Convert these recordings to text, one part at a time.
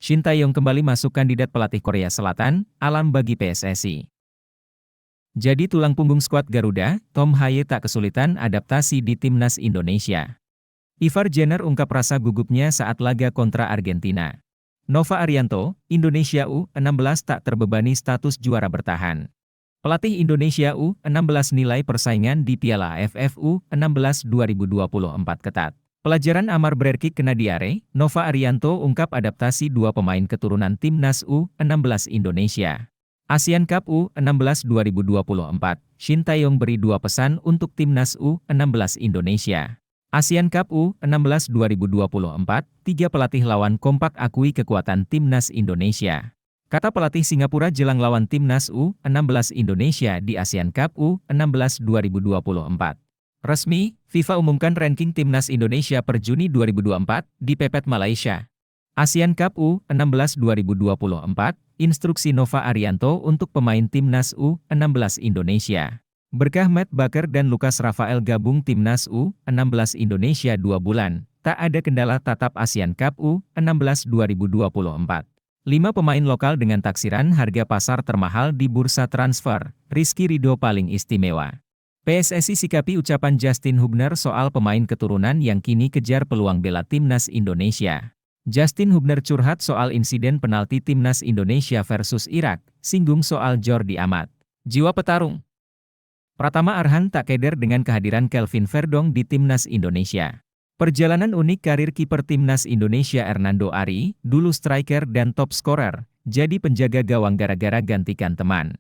Shin Tae-yong kembali masuk kandidat pelatih Korea Selatan, alarm bagi PSSI. Jadi tulang punggung skuad Garuda, Tom Hye tak kesulitan adaptasi di timnas Indonesia. Ivar Jenner ungkap rasa gugupnya saat laga kontra Argentina. Nova Arianto, Indonesia U16 tak terbebani status juara bertahan. Pelatih Indonesia U16 nilai persaingan di Piala AFF U16 2024 ketat. Pelajaran Amar Berkik kena diare, Nova Arianto ungkap adaptasi dua pemain keturunan timnas U16 Indonesia. ASEAN Cup U16 2024, Shin Tae-yong beri dua pesan untuk timnas U16 Indonesia. ASEAN Cup U16 2024, tiga pelatih lawan kompak akui kekuatan timnas Indonesia. Kata pelatih Singapura jelang lawan timnas U16 Indonesia di ASEAN Cup U16 2024. Resmi, FIFA umumkan ranking timnas Indonesia per Juni 2024 di Pepet Malaysia. ASEAN Cup U16 2024, instruksi Nova Arianto untuk pemain timnas U16 Indonesia. Berkah Matt Baker dan Lucas Rafael gabung timnas U16 Indonesia 2 bulan, tak ada kendala tatap ASEAN Cup U16 2024. 5 pemain lokal dengan taksiran harga pasar termahal di bursa transfer, Rizky Ridho paling istimewa. PSSI sikapi ucapan Justin Hubner soal pemain keturunan yang kini kejar peluang bela timnas Indonesia. Justin Hubner curhat soal insiden penalti timnas Indonesia versus Irak, singgung soal Jordi Amat. Jiwa petarung. Pratama Arhan tak keder dengan kehadiran Kelvin Verdong di timnas Indonesia. Perjalanan unik karir kiper timnas Indonesia Hernando Ari, dulu striker dan top scorer, jadi penjaga gawang gara-gara gantikan teman.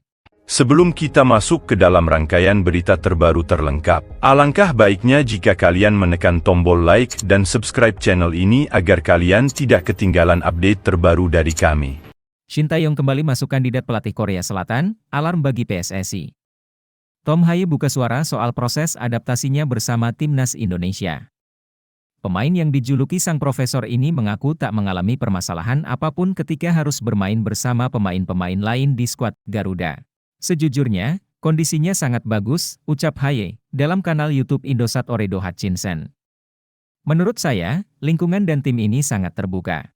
Sebelum kita masuk ke dalam rangkaian berita terbaru terlengkap, alangkah baiknya jika kalian menekan tombol like dan subscribe channel ini agar kalian tidak ketinggalan update terbaru dari kami. Shin Tae-yong kembali masuk kandidat pelatih Korea Selatan, alarm bagi PSSI. Tom Hye buka suara soal proses adaptasinya bersama timnas Indonesia. Pemain yang dijuluki sang profesor ini mengaku tak mengalami permasalahan apapun ketika harus bermain bersama pemain-pemain lain di skuad Garuda. Sejujurnya, kondisinya sangat bagus, ucap Hye, dalam kanal YouTube Indosat Oredo Hutchinson. Menurut saya, lingkungan dan tim ini sangat terbuka.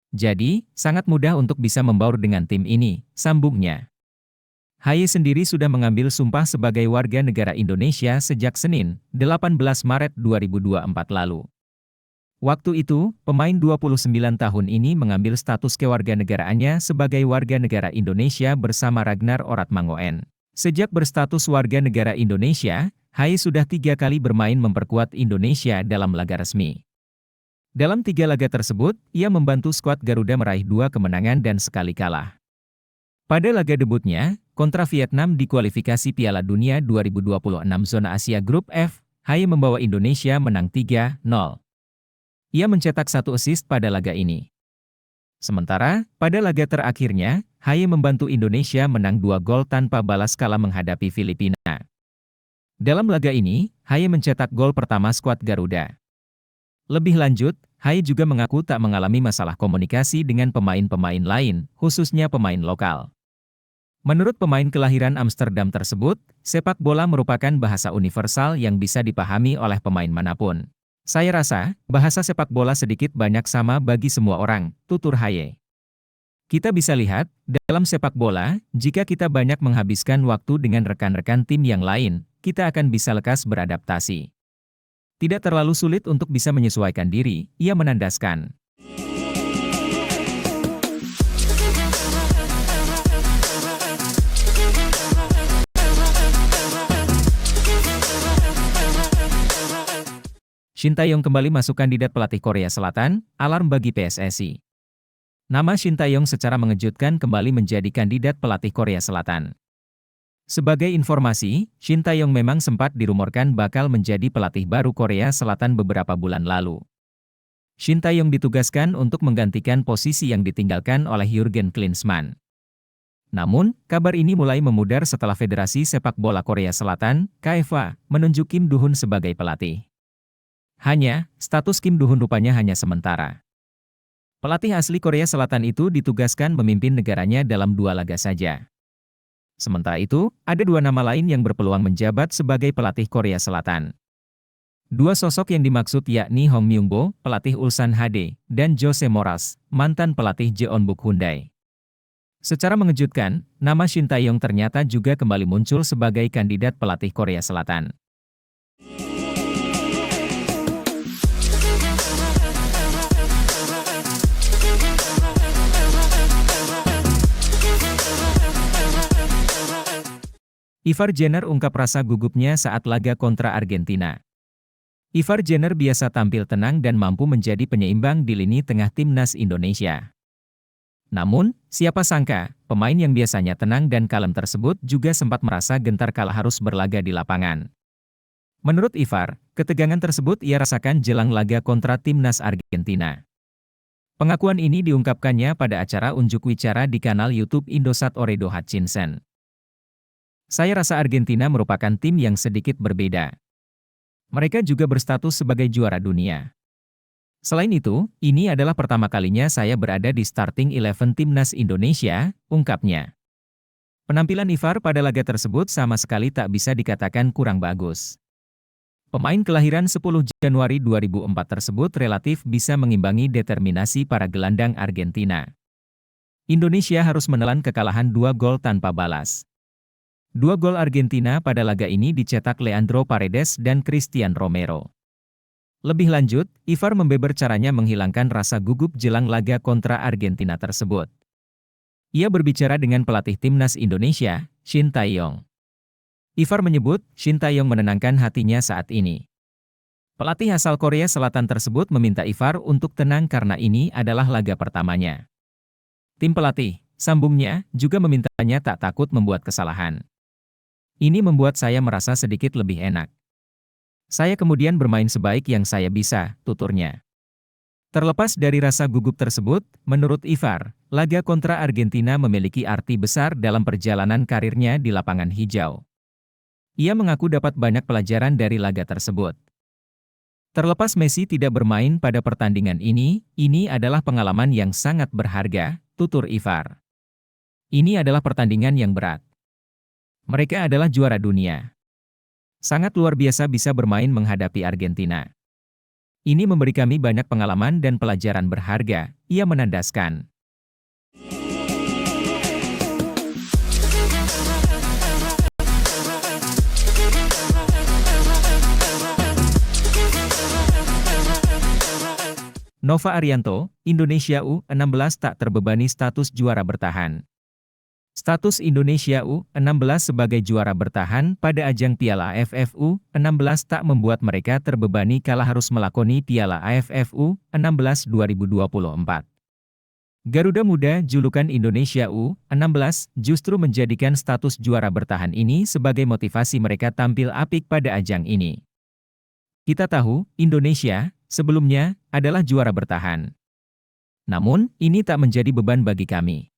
Jadi, sangat mudah untuk bisa membaur dengan tim ini, sambungnya. Hye sendiri sudah mengambil sumpah sebagai warga negara Indonesia sejak Senin, 18 Maret 2024 lalu. Waktu itu, pemain 29 tahun ini mengambil status kewarganegaraannya sebagai warga negara Indonesia bersama Ragnar Oratmangoen. Sejak berstatus warga negara Indonesia, Hye sudah 3 kali bermain memperkuat Indonesia dalam laga resmi. Dalam 3 laga tersebut, ia membantu skuad Garuda meraih 2 kemenangan dan sekali kalah. Pada laga debutnya, kontra Vietnam di kualifikasi Piala Dunia 2026 zona Asia Grup F, Hye membawa Indonesia menang 3-0. Ia mencetak 1 assist pada laga ini. Sementara, pada laga terakhirnya, Hye membantu Indonesia menang 2 gol tanpa balas kala menghadapi Filipina. Dalam laga ini, Hye mencetak gol pertama skuad Garuda. Lebih lanjut, Hye juga mengaku tak mengalami masalah komunikasi dengan pemain-pemain lain, khususnya pemain lokal. Menurut pemain kelahiran Amsterdam tersebut, sepak bola merupakan bahasa universal yang bisa dipahami oleh pemain manapun. Saya rasa, bahasa sepak bola sedikit banyak sama bagi semua orang, tutur Hye. Kita bisa lihat, dalam sepak bola, jika kita banyak menghabiskan waktu dengan rekan-rekan tim yang lain, kita akan bisa lekas beradaptasi. Tidak terlalu sulit untuk bisa menyesuaikan diri, ia menandaskan. Shin Tae-yong kembali masuk kandidat pelatih Korea Selatan, alarm bagi PSSI. Nama Shin Tae-yong secara mengejutkan kembali menjadi kandidat pelatih Korea Selatan. Sebagai informasi, Shin Tae-yong memang sempat dirumorkan bakal menjadi pelatih baru Korea Selatan beberapa bulan lalu. Shin Tae-yong ditugaskan untuk menggantikan posisi yang ditinggalkan oleh Jurgen Klinsmann. Namun, kabar ini mulai memudar setelah Federasi Sepak Bola Korea Selatan, KFA, menunjuk Kim Do-hun sebagai pelatih. Hanya, status Kim Do-hun rupanya hanya sementara. Pelatih asli Korea Selatan itu ditugaskan memimpin negaranya dalam 2 laga saja. Sementara itu, ada 2 nama lain yang berpeluang menjabat sebagai pelatih Korea Selatan. Dua sosok yang dimaksud yakni Hong Myung-bo, pelatih Ulsan HD, dan Jose Moras, mantan pelatih Jeonbuk Hyundai. Secara mengejutkan, nama Shin Tae-yong ternyata juga kembali muncul sebagai kandidat pelatih Korea Selatan. Ivar Jenner ungkap rasa gugupnya saat laga kontra Argentina. Ivar Jenner biasa tampil tenang dan mampu menjadi penyeimbang di lini tengah timnas Indonesia. Namun, siapa sangka, pemain yang biasanya tenang dan kalem tersebut juga sempat merasa gentar kala harus berlaga di lapangan. Menurut Ivar, ketegangan tersebut ia rasakan jelang laga kontra timnas Argentina. Pengakuan ini diungkapkannya pada acara unjuk wicara di kanal YouTube Indosat Oredo Hutchinson. Saya rasa Argentina merupakan tim yang sedikit berbeda. Mereka juga berstatus sebagai juara dunia. Selain itu, ini adalah pertama kalinya saya berada di starting 11 timnas Indonesia, ungkapnya. Penampilan Ivar pada laga tersebut sama sekali tak bisa dikatakan kurang bagus. Pemain kelahiran 10 Januari 2004 tersebut relatif bisa mengimbangi determinasi para gelandang Argentina. Indonesia harus menelan kekalahan 2 gol tanpa balas. 2 gol Argentina pada laga ini dicetak Leandro Paredes dan Christian Romero. Lebih lanjut, Ivar membeber caranya menghilangkan rasa gugup jelang laga kontra Argentina tersebut. Ia berbicara dengan pelatih timnas Indonesia, Shin Tae-yong. Ivar menyebut, Shin Tae-yong menenangkan hatinya saat ini. Pelatih asal Korea Selatan tersebut meminta Ivar untuk tenang karena ini adalah laga pertamanya. Tim pelatih, sambungnya, juga memintanya tak takut membuat kesalahan. Ini membuat saya merasa sedikit lebih enak. Saya kemudian bermain sebaik yang saya bisa, tuturnya. Terlepas dari rasa gugup tersebut, menurut Ivar, laga kontra Argentina memiliki arti besar dalam perjalanan karirnya di lapangan hijau. Ia mengaku dapat banyak pelajaran dari laga tersebut. Terlepas Messi tidak bermain pada pertandingan ini adalah pengalaman yang sangat berharga, tutur Ivar. Ini adalah pertandingan yang berat. Mereka adalah juara dunia. Sangat luar biasa bisa bermain menghadapi Argentina. Ini memberi kami banyak pengalaman dan pelajaran berharga, ia menandaskan. Nova Arianto, Indonesia U16 tak terbebani status juara bertahan. Status Indonesia U16 sebagai juara bertahan pada ajang Piala AFF U16 tak membuat mereka terbebani kala harus melakoni Piala AFF U16 2024. Garuda Muda julukan Indonesia U16 justru menjadikan status juara bertahan ini sebagai motivasi mereka tampil apik pada ajang ini. Kita tahu, Indonesia, sebelumnya, adalah juara bertahan. Namun, ini tak menjadi beban bagi kami.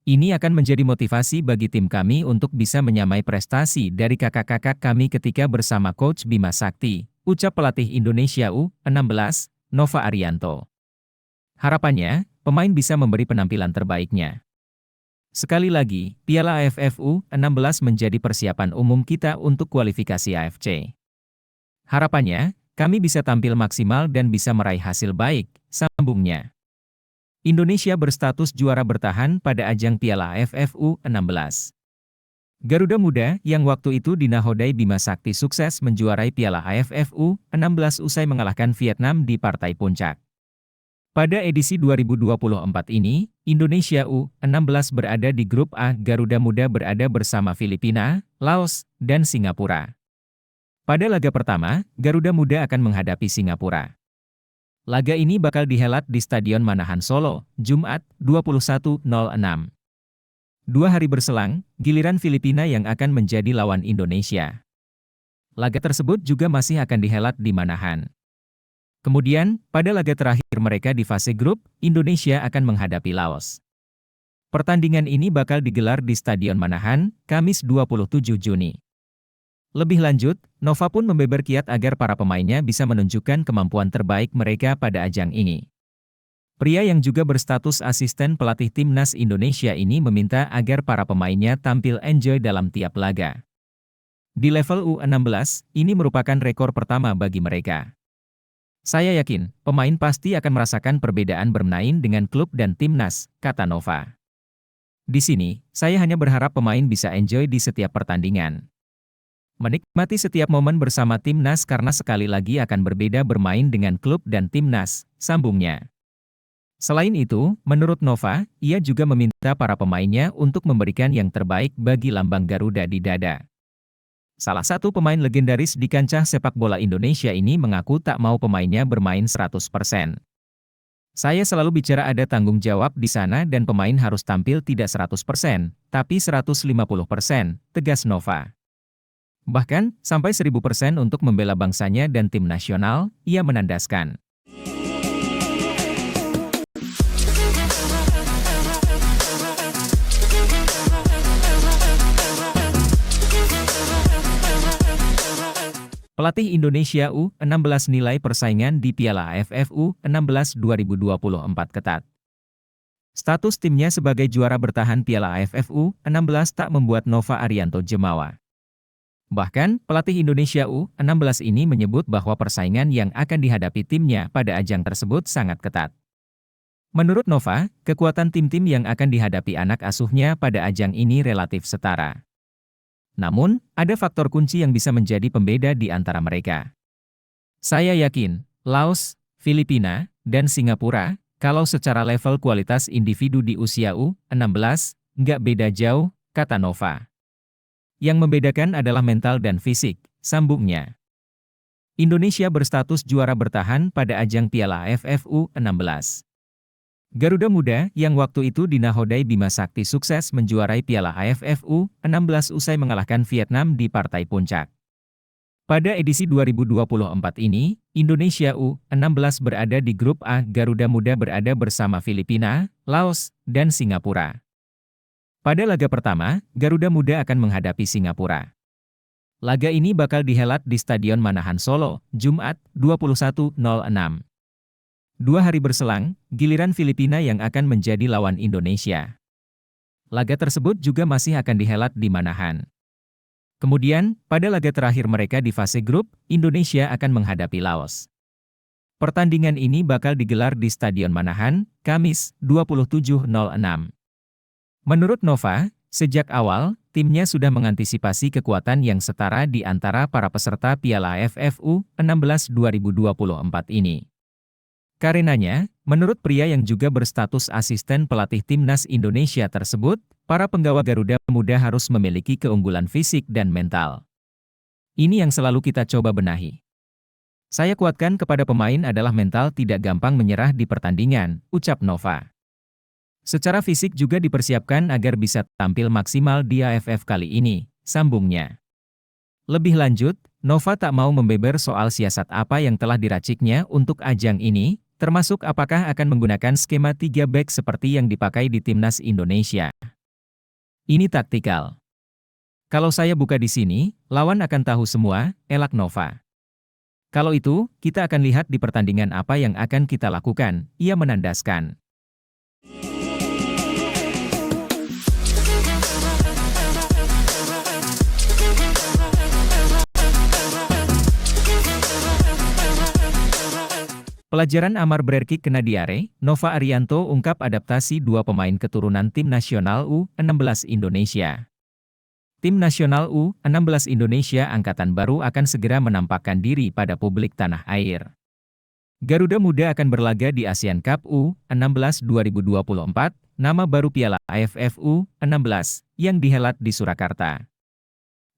Ini akan menjadi motivasi bagi tim kami untuk bisa menyamai prestasi dari kakak-kakak kami ketika bersama Coach Bima Sakti, ucap pelatih Indonesia U16, Nova Arianto. Harapannya, pemain bisa memberi penampilan terbaiknya. Sekali lagi, Piala AFF U16 menjadi persiapan umum kita untuk kualifikasi AFC. Harapannya, kami bisa tampil maksimal dan bisa meraih hasil baik, sambungnya. Indonesia berstatus juara bertahan pada ajang Piala AFF U16. Garuda Muda yang waktu itu dinahodai Bima Sakti sukses menjuarai Piala AFF U16 usai mengalahkan Vietnam di partai puncak. Pada edisi 2024 ini, Indonesia U16 berada di grup A. Garuda Muda berada bersama Filipina, Laos, dan Singapura. Pada laga pertama, Garuda Muda akan menghadapi Singapura. Laga ini bakal dihelat di Stadion Manahan Solo, Jumat, 21.06. 2 hari berselang, giliran Filipina yang akan menjadi lawan Indonesia. Laga tersebut juga masih akan dihelat di Manahan. Kemudian, pada laga terakhir mereka di fase grup, Indonesia akan menghadapi Laos. Pertandingan ini bakal digelar di Stadion Manahan, Kamis 27 Juni. Lebih lanjut, Nova pun membeber kiat agar para pemainnya bisa menunjukkan kemampuan terbaik mereka pada ajang ini. Pria yang juga berstatus asisten pelatih timnas Indonesia ini meminta agar para pemainnya tampil enjoy dalam tiap laga. Di level U16, ini merupakan rekor pertama bagi mereka. Saya yakin, pemain pasti akan merasakan perbedaan bermain dengan klub dan timnas, kata Nova. Di sini, saya hanya berharap pemain bisa enjoy di setiap pertandingan. Menikmati setiap momen bersama timnas karena sekali lagi akan berbeda bermain dengan klub dan timnas, sambungnya. Selain itu, menurut Nova, ia juga meminta para pemainnya untuk memberikan yang terbaik bagi lambang Garuda di dada. Salah satu pemain legendaris di kancah sepak bola Indonesia ini mengaku tak mau pemainnya bermain 100%. Saya selalu bicara ada tanggung jawab di sana dan pemain harus tampil tidak 100%, tapi 150%, tegas Nova. Bahkan, sampai 1000% untuk membela bangsanya dan tim nasional, ia menandaskan. Pelatih Indonesia U16 nilai persaingan di Piala AFF U16 2024 ketat. Status timnya sebagai juara bertahan Piala AFF U16 tak membuat Nova Arianto jemawa. Bahkan, pelatih Indonesia U16 ini menyebut bahwa persaingan yang akan dihadapi timnya pada ajang tersebut sangat ketat. Menurut Nova, kekuatan tim-tim yang akan dihadapi anak asuhnya pada ajang ini relatif setara. Namun, ada faktor kunci yang bisa menjadi pembeda di antara mereka. Saya yakin, Laos, Filipina, dan Singapura, kalau secara level kualitas individu di usia U16, nggak beda jauh, kata Nova. Yang membedakan adalah mental dan fisik, sambungnya. Indonesia berstatus juara bertahan pada ajang Piala AFF U16. Garuda Muda yang waktu itu dinahodai Bima Sakti sukses menjuarai Piala AFF U16 usai mengalahkan Vietnam di partai puncak. Pada edisi 2024 ini, Indonesia U16 berada di grup A, Garuda Muda berada bersama Filipina, Laos, dan Singapura. Pada laga pertama, Garuda Muda akan menghadapi Singapura. Laga ini bakal dihelat di Stadion Manahan Solo, Jumat, 21.06. 2 hari berselang, giliran Filipina yang akan menjadi lawan Indonesia. Laga tersebut juga masih akan dihelat di Manahan. Kemudian, pada laga terakhir mereka di fase grup, Indonesia akan menghadapi Laos. Pertandingan ini bakal digelar di Stadion Manahan, Kamis, 27.06. Menurut Nova, sejak awal, timnya sudah mengantisipasi kekuatan yang setara di antara para peserta Piala AFF U16 2024 ini. Karenanya, menurut pria yang juga berstatus asisten pelatih timnas Indonesia tersebut, para penggawa Garuda Muda harus memiliki keunggulan fisik dan mental. Ini yang selalu kita coba benahi. Saya kuatkan kepada pemain adalah mental tidak gampang menyerah di pertandingan, ucap Nova. Secara fisik juga dipersiapkan agar bisa tampil maksimal di AFF kali ini, sambungnya. Lebih lanjut, Nova tak mau membeber soal siasat apa yang telah diraciknya untuk ajang ini, termasuk apakah akan menggunakan skema 3 back seperti yang dipakai di timnas Indonesia. Ini taktikal. Kalau saya buka di sini, lawan akan tahu semua, elak Nova. Kalau itu, kita akan lihat di pertandingan apa yang akan kita lakukan, ia menandaskan. Pelajaran Amar Brerkic kena diare, Nova Arianto ungkap adaptasi 2 pemain keturunan tim nasional U16 Indonesia. Tim nasional U16 Indonesia angkatan baru akan segera menampakkan diri pada publik tanah air. Garuda Muda akan berlaga di ASEAN Cup U16 2024, nama baru Piala AFF U16, yang dihelat di Surakarta.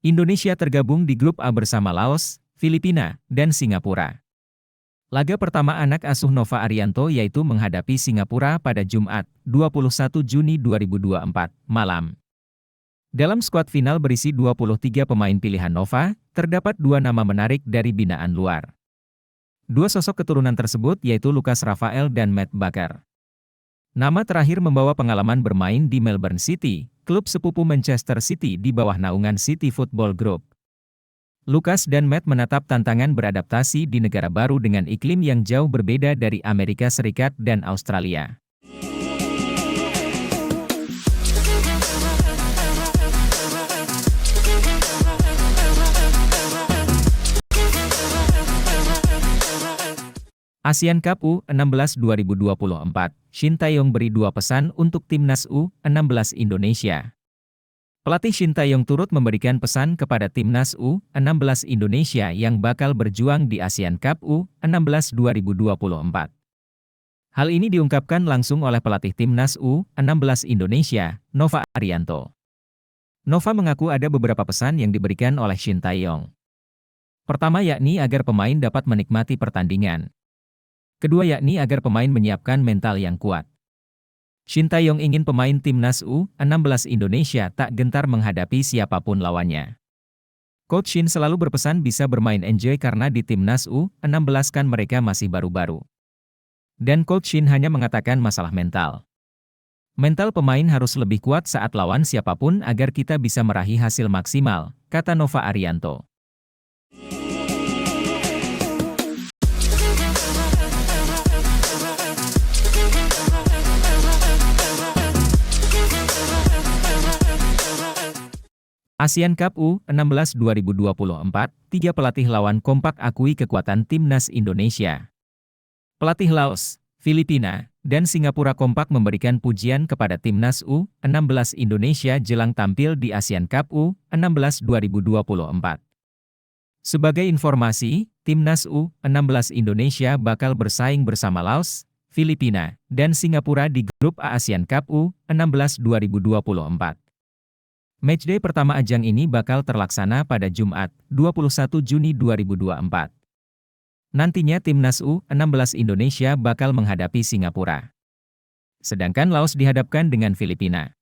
Indonesia tergabung di grup A bersama Laos, Filipina, dan Singapura. Laga pertama anak asuh Nova Arianto yaitu menghadapi Singapura pada Jumat, 21 Juni 2024, malam. Dalam skuad final berisi 23 pemain pilihan Nova, terdapat 2 nama menarik dari binaan luar. 2 sosok keturunan tersebut yaitu Lucas Rafael dan Matt Baker. Nama terakhir membawa pengalaman bermain di Melbourne City, klub sepupu Manchester City di bawah naungan City Football Group. Lucas dan Matt menatap tantangan beradaptasi di negara baru dengan iklim yang jauh berbeda dari Amerika Serikat dan Australia. ASEAN Cup U16 2024, Shin Tae-yong beri 2 pesan untuk Timnas U16 Indonesia. Pelatih Shin Tae-yong turut memberikan pesan kepada Timnas U16 Indonesia yang bakal berjuang di ASEAN Cup U16 2024. Hal ini diungkapkan langsung oleh pelatih Timnas U16 Indonesia, Nova Arianto. Nova mengaku ada beberapa pesan yang diberikan oleh Shin Tae-yong. Pertama yakni agar pemain dapat menikmati pertandingan. Kedua yakni agar pemain menyiapkan mental yang kuat. Shin Tae-yong ingin pemain Timnas U16 Indonesia tak gentar menghadapi siapapun lawannya. Coach Shin selalu berpesan bisa bermain enjoy karena di Timnas U16 kan mereka masih baru-baru. Dan Coach Shin hanya mengatakan masalah mental. Mental pemain harus lebih kuat saat lawan siapapun agar kita bisa meraih hasil maksimal, kata Nova Arianto. ASEAN Cup U16 2024, 3 pelatih lawan kompak akui kekuatan Timnas Indonesia. Pelatih Laos, Filipina, dan Singapura kompak memberikan pujian kepada Timnas U16 Indonesia jelang tampil di ASEAN Cup U16 2024. Sebagai informasi, Timnas U16 Indonesia bakal bersaing bersama Laos, Filipina, dan Singapura di grup A ASEAN Cup U16 2024. Matchday pertama ajang ini bakal terlaksana pada Jumat, 21 Juni 2024. Nantinya Timnas U16 Indonesia bakal menghadapi Singapura. Sedangkan Laos dihadapkan dengan Filipina.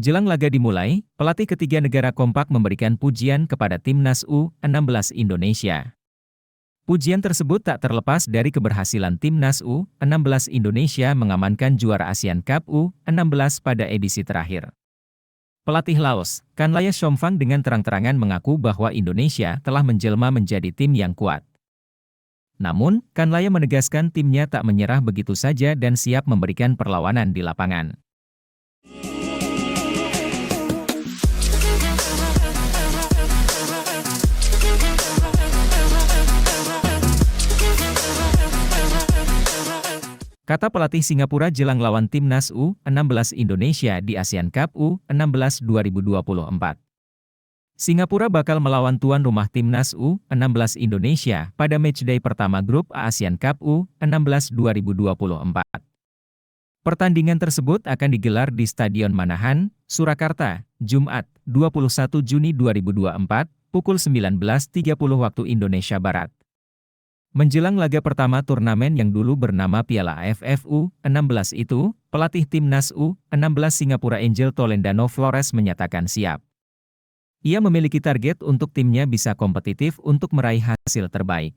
Jelang laga dimulai, pelatih ketiga negara kompak memberikan pujian kepada Timnas U16 Indonesia. Pujian tersebut tak terlepas dari keberhasilan Timnas U16 Indonesia mengamankan juara ASEAN Cup U16 pada edisi terakhir. Pelatih Laos, Kanlaya Somphang dengan terang-terangan mengaku bahwa Indonesia telah menjelma menjadi tim yang kuat. Namun, Kanlaya menegaskan timnya tak menyerah begitu saja dan siap memberikan perlawanan di lapangan. Kata pelatih Singapura jelang lawan Timnas U16 Indonesia di ASEAN Cup U16 2024. Singapura bakal melawan tuan rumah Timnas U16 Indonesia pada matchday pertama grup A ASEAN Cup U16 2024. Pertandingan tersebut akan digelar di Stadion Manahan, Surakarta, Jumat, 21 Juni 2024, pukul 19.30 waktu Indonesia Barat. Menjelang laga pertama turnamen yang dulu bernama Piala AFF U16 itu, pelatih Timnas U16 Singapura Angel Tolendano Flores menyatakan siap. Ia memiliki target untuk timnya bisa kompetitif untuk meraih hasil terbaik.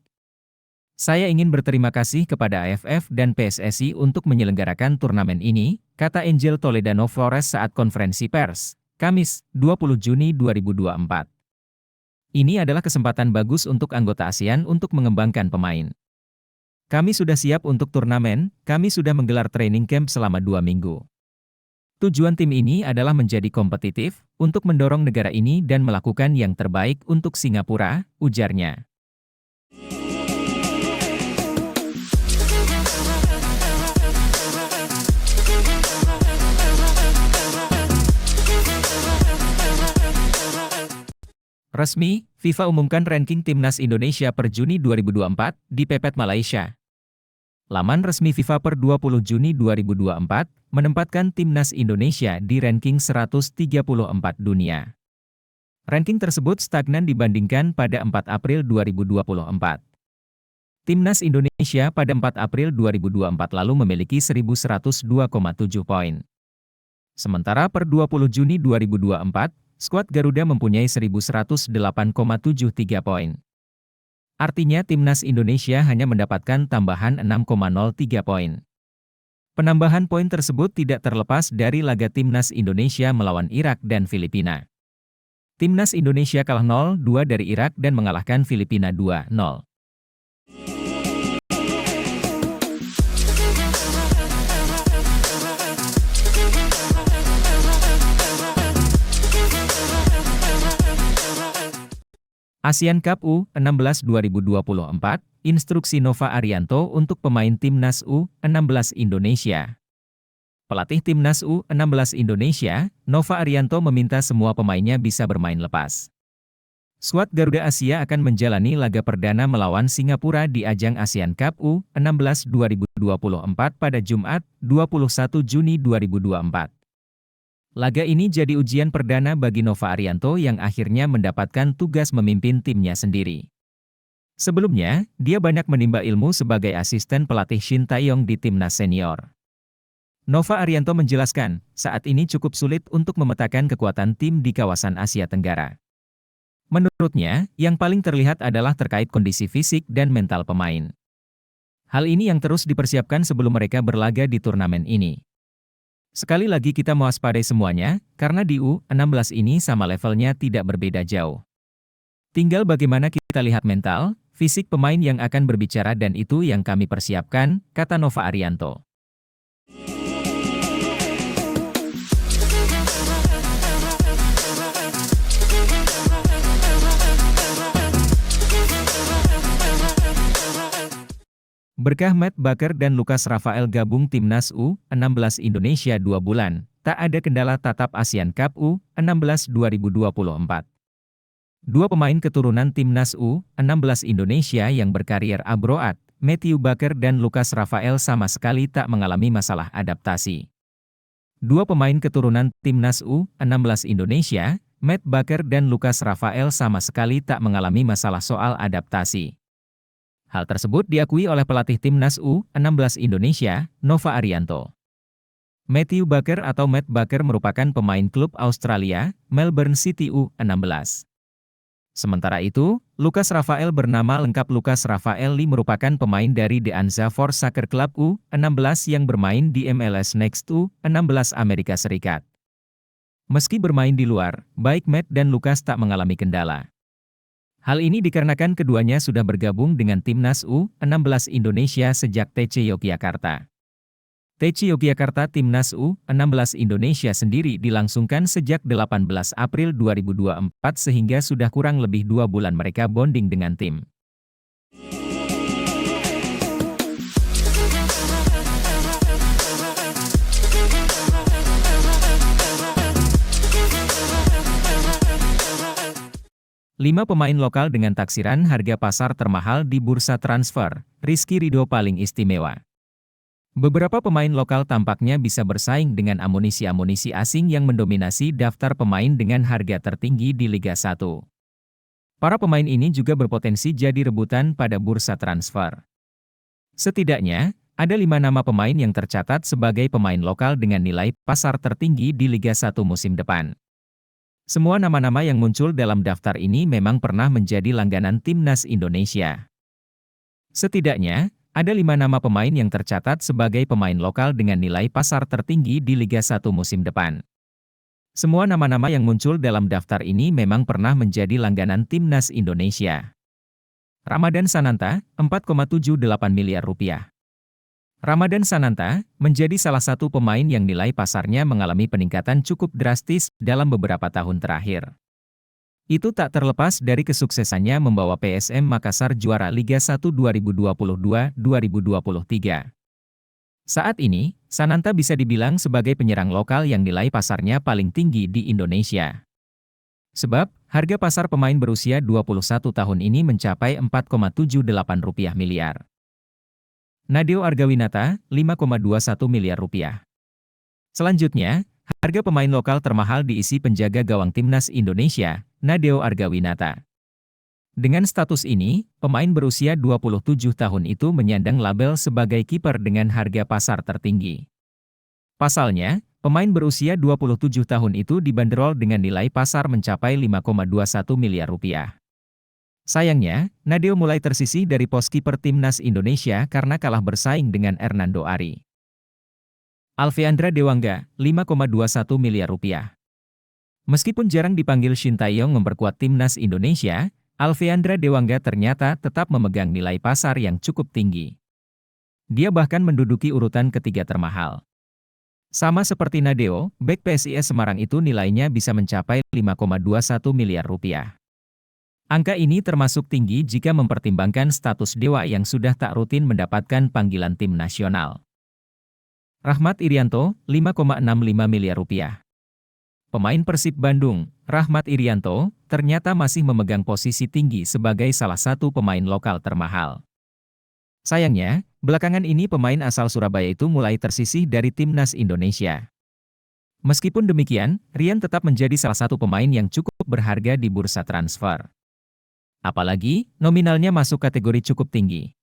Saya ingin berterima kasih kepada AFF dan PSSI untuk menyelenggarakan turnamen ini, kata Angel Tolendano Flores saat konferensi pers, Kamis, 20 Juni 2024. Ini adalah kesempatan bagus untuk anggota ASEAN untuk mengembangkan pemain. Kami sudah siap untuk turnamen, kami sudah menggelar training camp selama 2 minggu. Tujuan tim ini adalah menjadi kompetitif, untuk mendorong negara ini dan melakukan yang terbaik untuk Singapura, ujarnya. Resmi, FIFA umumkan ranking Timnas Indonesia per Juni 2024 di Pepet Malaysia. Laman resmi FIFA per 20 Juni 2024 menempatkan Timnas Indonesia di ranking 134 dunia. Ranking tersebut stagnan dibandingkan pada 4 April 2024. Timnas Indonesia pada 4 April 2024 lalu memiliki 1.102,7 poin. Sementara per 20 Juni 2024, skuad Garuda mempunyai 1.108,73 poin. Artinya Timnas Indonesia hanya mendapatkan tambahan 6,03 poin. Penambahan poin tersebut tidak terlepas dari laga Timnas Indonesia melawan Irak dan Filipina. Timnas Indonesia kalah 0-2 dari Irak dan mengalahkan Filipina 2-0. ASEAN Cup U16 2024, instruksi Nova Arianto untuk pemain Timnas U16 Indonesia. Pelatih Timnas U16 Indonesia, Nova Arianto meminta semua pemainnya bisa bermain lepas. Skuad Garuda Asia akan menjalani laga perdana melawan Singapura di ajang ASEAN Cup U16 2024 pada Jumat, 21 Juni 2024. Laga ini jadi ujian perdana bagi Nova Arianto yang akhirnya mendapatkan tugas memimpin timnya sendiri. Sebelumnya, dia banyak menimba ilmu sebagai asisten pelatih Shin Tae-yong di timnas senior. Nova Arianto menjelaskan, saat ini cukup sulit untuk memetakan kekuatan tim di kawasan Asia Tenggara. Menurutnya, yang paling terlihat adalah terkait kondisi fisik dan mental pemain. Hal ini yang terus dipersiapkan sebelum mereka berlaga di turnamen ini. Sekali lagi kita mewaspadai semuanya, karena di U16 ini sama levelnya tidak berbeda jauh. Tinggal bagaimana kita lihat mental, fisik pemain yang akan berbicara dan itu yang kami persiapkan, kata Nova Arianto. Berkah Matt Baker dan Lucas Rafael gabung Timnas U16 Indonesia 2 bulan, tak ada kendala tatap ASEAN Cup U16 2024. Dua pemain keturunan Timnas U16 Indonesia yang berkarier abroad, Matthew Baker dan Lucas Rafael sama sekali tak mengalami masalah adaptasi. Dua pemain keturunan Timnas U16 Indonesia, Matt Baker dan Lucas Rafael sama sekali tak mengalami masalah soal adaptasi. Hal tersebut diakui oleh pelatih Timnas U16 Indonesia, Nova Arianto. Matthew Baker atau Matt Baker merupakan pemain klub Australia, Melbourne City U16. Sementara itu, Lucas Rafael bernama lengkap Lucas Rafael Lee merupakan pemain dari The Anza Force Soccer Club U16 yang bermain di MLS Next U16 Amerika Serikat. Meski bermain di luar, baik Matt dan Lucas tak mengalami kendala. Hal ini dikarenakan keduanya sudah bergabung dengan Timnas U16 Indonesia sejak TC Yogyakarta. TC Yogyakarta Timnas U16 Indonesia sendiri dilangsungkan sejak 18 April 2024 sehingga sudah kurang lebih 2 bulan mereka bonding dengan tim. Lima pemain lokal dengan taksiran harga pasar termahal di bursa transfer, Rizky Ridho paling istimewa. Beberapa pemain lokal tampaknya bisa bersaing dengan amunisi-amunisi asing yang mendominasi daftar pemain dengan harga tertinggi di Liga 1. Para pemain ini juga berpotensi jadi rebutan pada bursa transfer. Setidaknya, ada 5 nama pemain yang tercatat sebagai pemain lokal dengan nilai pasar tertinggi di Liga 1 musim depan. Semua nama-nama yang muncul dalam daftar ini memang pernah menjadi langganan Timnas Indonesia. Setidaknya, ada 5 nama pemain yang tercatat sebagai pemain lokal dengan nilai pasar tertinggi di Liga 1 musim depan. Semua nama-nama yang muncul dalam daftar ini memang pernah menjadi langganan Timnas Indonesia. Ramadan Sananta, 4,78 miliar rupiah. Ramadan Sananta menjadi salah satu pemain yang nilai pasarnya mengalami peningkatan cukup drastis dalam beberapa tahun terakhir. Itu tak terlepas dari kesuksesannya membawa PSM Makassar juara Liga 1 2022-2023. Saat ini, Sananta bisa dibilang sebagai penyerang lokal yang nilai pasarnya paling tinggi di Indonesia. Sebab, harga pasar pemain berusia 21 tahun ini mencapai Rp4,78 miliar. Nadeo Argawinata, 5,21 miliar rupiah. Selanjutnya, harga pemain lokal termahal diisi penjaga gawang Timnas Indonesia, Nadeo Argawinata. Dengan status ini, pemain berusia 27 tahun itu menyandang label sebagai kiper dengan harga pasar tertinggi. Pasalnya, pemain berusia 27 tahun itu dibanderol dengan nilai pasar mencapai 5,21 miliar rupiah. Sayangnya, Nadeo mulai tersisih dari pos kiper Timnas Indonesia karena kalah bersaing dengan Hernando Ari. Alveandra Dewangga, 5,21 miliar rupiah. Meskipun jarang dipanggil Shin Tae-yong memperkuat Timnas Indonesia, Alveandra Dewangga ternyata tetap memegang nilai pasar yang cukup tinggi. Dia bahkan menduduki urutan ketiga termahal. Sama seperti Nadeo, bek PSIS Semarang itu nilainya bisa mencapai 5,21 miliar rupiah. Angka ini termasuk tinggi jika mempertimbangkan status Dewa yang sudah tak rutin mendapatkan panggilan tim nasional. Rahmat Irianto, 5,65 miliar rupiah. Pemain Persib Bandung, Rahmat Irianto, ternyata masih memegang posisi tinggi sebagai salah satu pemain lokal termahal. Sayangnya, belakangan ini pemain asal Surabaya itu mulai tersisih dari timnas Indonesia. Meskipun demikian, Rian tetap menjadi salah satu pemain yang cukup berharga di bursa transfer. Apalagi, nominalnya masuk kategori cukup tinggi.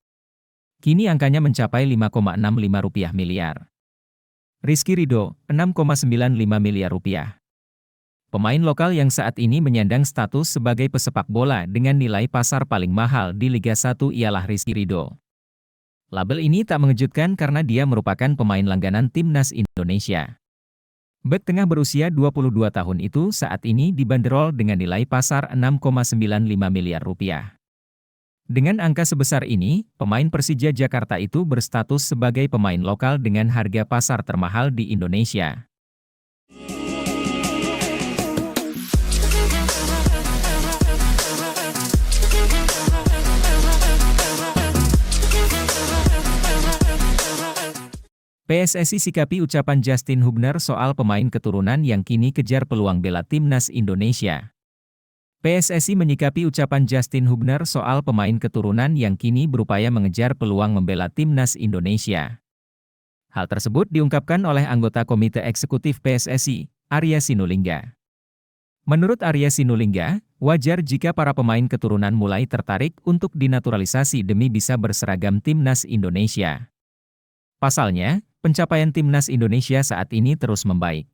Kini angkanya mencapai 5,65 rupiah miliar. Rizky Ridho, 6,95 miliar rupiah. Pemain lokal yang saat ini menyandang status sebagai pesepak bola dengan nilai pasar paling mahal di Liga 1 ialah Rizky Ridho. Label ini tak mengejutkan karena dia merupakan pemain langganan timnas Indonesia. Bek tengah berusia 22 tahun itu saat ini dibanderol dengan nilai pasar 6,95 miliar rupiah. Dengan angka sebesar ini, pemain Persija Jakarta itu berstatus sebagai pemain lokal dengan harga pasar termahal di Indonesia. PSSI sikapi ucapan Justin Hubner soal pemain keturunan yang kini kejar peluang bela timnas Indonesia. PSSI menyikapi ucapan Justin Hubner soal pemain keturunan yang kini berupaya mengejar peluang membela timnas Indonesia. Hal tersebut diungkapkan oleh anggota Komite Eksekutif PSSI, Arya Sinulinga. Menurut Arya Sinulinga, wajar jika para pemain keturunan mulai tertarik untuk dinaturalisasi demi bisa berseragam timnas Indonesia. Pasalnya, pencapaian timnas Indonesia saat ini terus membaik.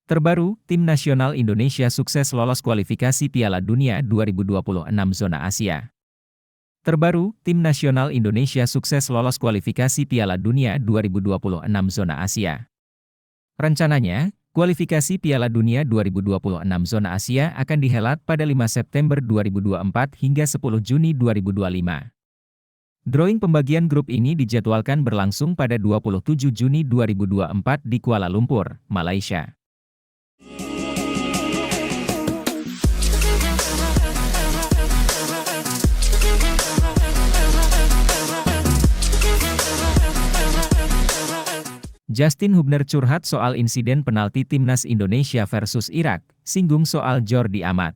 Terbaru, tim nasional Indonesia sukses lolos kualifikasi Piala Dunia 2026 zona Asia. Terbaru, tim nasional Indonesia sukses lolos kualifikasi Piala Dunia 2026 zona Asia. Rencananya, kualifikasi Piala Dunia 2026 zona Asia akan dihelat pada 5 September 2024 hingga 10 Juni 2025. Drawing pembagian grup ini dijadwalkan berlangsung pada 27 Juni 2024 di Kuala Lumpur, Malaysia. Justin Hubner curhat soal insiden penalti timnas Indonesia versus Irak, singgung soal Jordi Amat.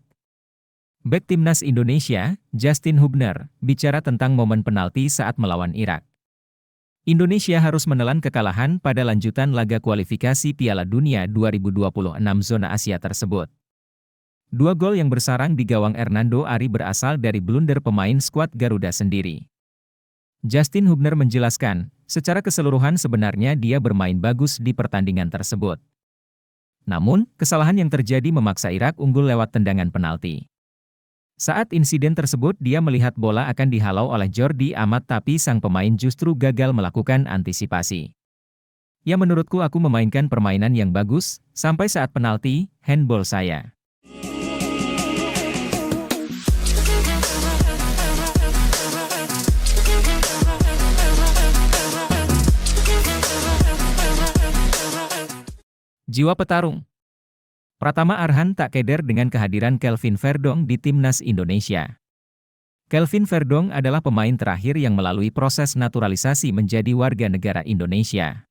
Bek timnas Indonesia, Justin Hubner, bicara tentang momen penalti saat melawan Irak. Indonesia harus menelan kekalahan pada lanjutan laga kualifikasi Piala Dunia 2026 zona Asia tersebut. Dua gol yang bersarang di gawang Hernando Ari berasal dari blunder pemain skuad Garuda sendiri. Justin Hubner menjelaskan, secara keseluruhan sebenarnya dia bermain bagus di pertandingan tersebut. Namun, kesalahan yang terjadi memaksa Irak unggul lewat tendangan penalti. Saat insiden tersebut dia melihat bola akan dihalau oleh Jordi Amat tapi sang pemain justru gagal melakukan antisipasi. Ya menurutku aku memainkan permainan yang bagus, sampai saat penalti, handball saya. Jiwa petarung. Pratama Arhan tak keder dengan kehadiran Kelvin Verdong di timnas Indonesia. Kelvin Verdong adalah pemain terakhir yang melalui proses naturalisasi menjadi warga negara Indonesia.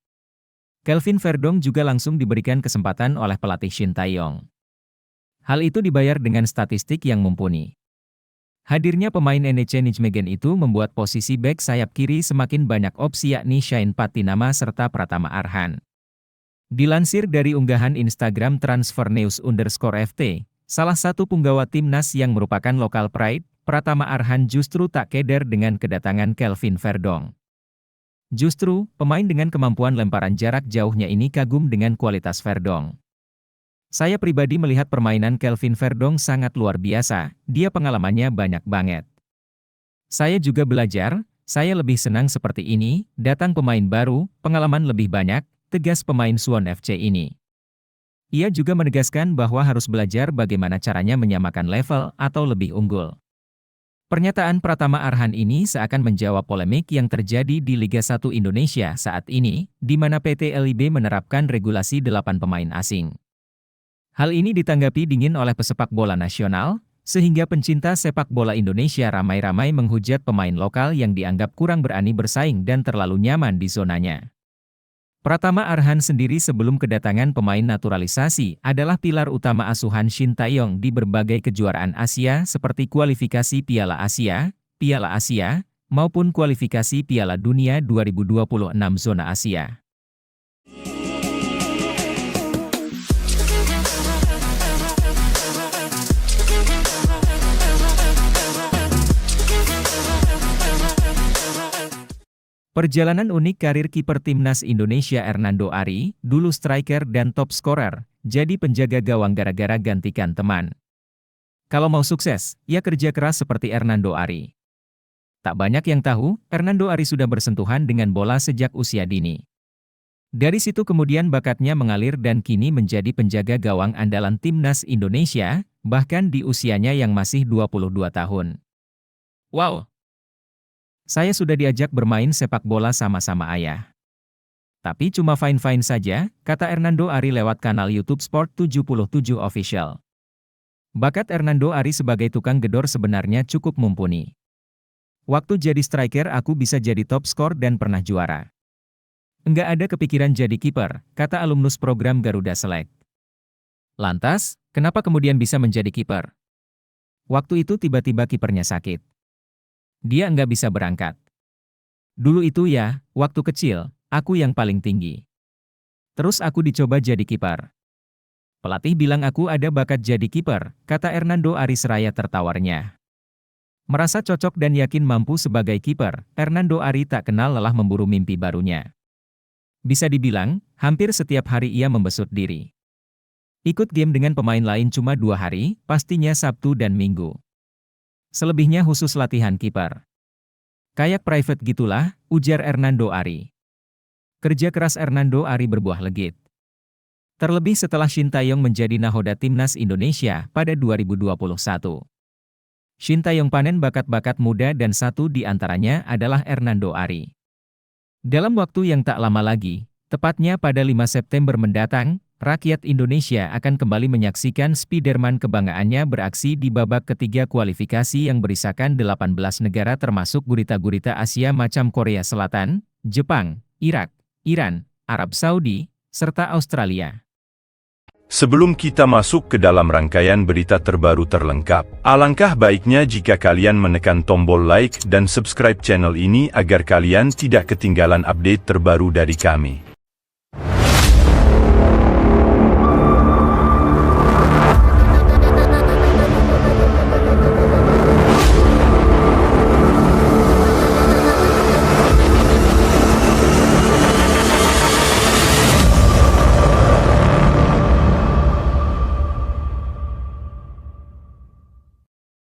Kelvin Verdong juga langsung diberikan kesempatan oleh pelatih Shin Tae-yong. Hal itu dibayar dengan statistik yang mumpuni. Hadirnya pemain NEC Nijmegen itu membuat posisi bek sayap kiri semakin banyak opsi yakni Shane Patinama serta Pratama Arhan. Dilansir dari unggahan Instagram transfernews_ft, salah satu punggawa timnas yang merupakan local pride, Pratama Arhan justru tak keder dengan kedatangan Kelvin Verdong. Justru, pemain dengan kemampuan lemparan jarak jauhnya ini kagum dengan kualitas Verdong. Saya pribadi melihat permainan Kelvin Verdong sangat luar biasa, dia pengalamannya banyak banget. Saya juga belajar, saya lebih senang seperti ini, datang pemain baru, pengalaman lebih banyak, tegas pemain Suwon FC ini. Ia juga menegaskan bahwa harus belajar bagaimana caranya menyamakan level atau lebih unggul. Pernyataan Pratama Arhan ini seakan menjawab polemik yang terjadi di Liga 1 Indonesia saat ini, di mana PT LIB menerapkan regulasi 8 pemain asing. Hal ini ditanggapi dingin oleh pesepak bola nasional, sehingga pencinta sepak bola Indonesia ramai-ramai menghujat pemain lokal yang dianggap kurang berani bersaing dan terlalu nyaman di zonanya. Pratama Arhan sendiri sebelum kedatangan pemain naturalisasi adalah pilar utama asuhan Shin Tae-yong di berbagai kejuaraan Asia seperti kualifikasi Piala Asia, maupun kualifikasi Piala Dunia 2026 zona Asia. Perjalanan unik karir kiper timnas Indonesia Hernando Ari, dulu striker dan top scorer, jadi penjaga gawang gara-gara gantikan teman. Kalau mau sukses, ya kerja keras seperti Hernando Ari. Tak banyak yang tahu, Hernando Ari sudah bersentuhan dengan bola sejak usia dini. Dari situ kemudian bakatnya mengalir dan kini menjadi penjaga gawang andalan timnas Indonesia, bahkan di usianya yang masih 22 tahun. Wow! Saya sudah diajak bermain sepak bola sama-sama ayah. Tapi cuma fine-fine saja, kata Hernando Ari lewat kanal YouTube Sport 77 Official. Bakat Hernando Ari sebagai tukang gedor sebenarnya cukup mumpuni. Waktu jadi striker aku bisa jadi top skor dan pernah juara. Enggak ada kepikiran jadi kiper, kata alumnus program Garuda Select. Lantas, kenapa kemudian bisa menjadi kiper? Waktu itu tiba-tiba kipernya sakit. Dia enggak bisa berangkat. Dulu itu ya, waktu kecil, aku yang paling tinggi. Terus aku dicoba jadi kiper. Pelatih bilang aku ada bakat jadi kiper, kata Hernando Ari seraya tertawarnya. Merasa cocok dan yakin mampu sebagai kiper, Hernando Ari tak kenal lelah memburu mimpi barunya. Bisa dibilang, hampir setiap hari ia membesut diri. Ikut game dengan pemain lain cuma 2 hari, pastinya Sabtu dan Minggu. Selebihnya khusus latihan kiper. Kayak private gitulah, ujar Hernando Ari. Kerja keras Hernando Ari berbuah legit. Terlebih setelah Shin Tae-yong menjadi nahoda timnas Indonesia pada 2021. Shin Tae-yong panen bakat-bakat muda dan satu di antaranya adalah Hernando Ari. Dalam waktu yang tak lama lagi, tepatnya pada 5 September mendatang, rakyat Indonesia akan kembali menyaksikan Spiderman kebanggaannya beraksi di babak ketiga kualifikasi yang berisakan 18 negara termasuk gurita-gurita Asia macam Korea Selatan, Jepang, Irak, Iran, Arab Saudi, serta Australia. Sebelum kita masuk ke dalam rangkaian berita terbaru terlengkap, alangkah baiknya jika kalian menekan tombol like dan subscribe channel ini agar kalian tidak ketinggalan update terbaru dari kami.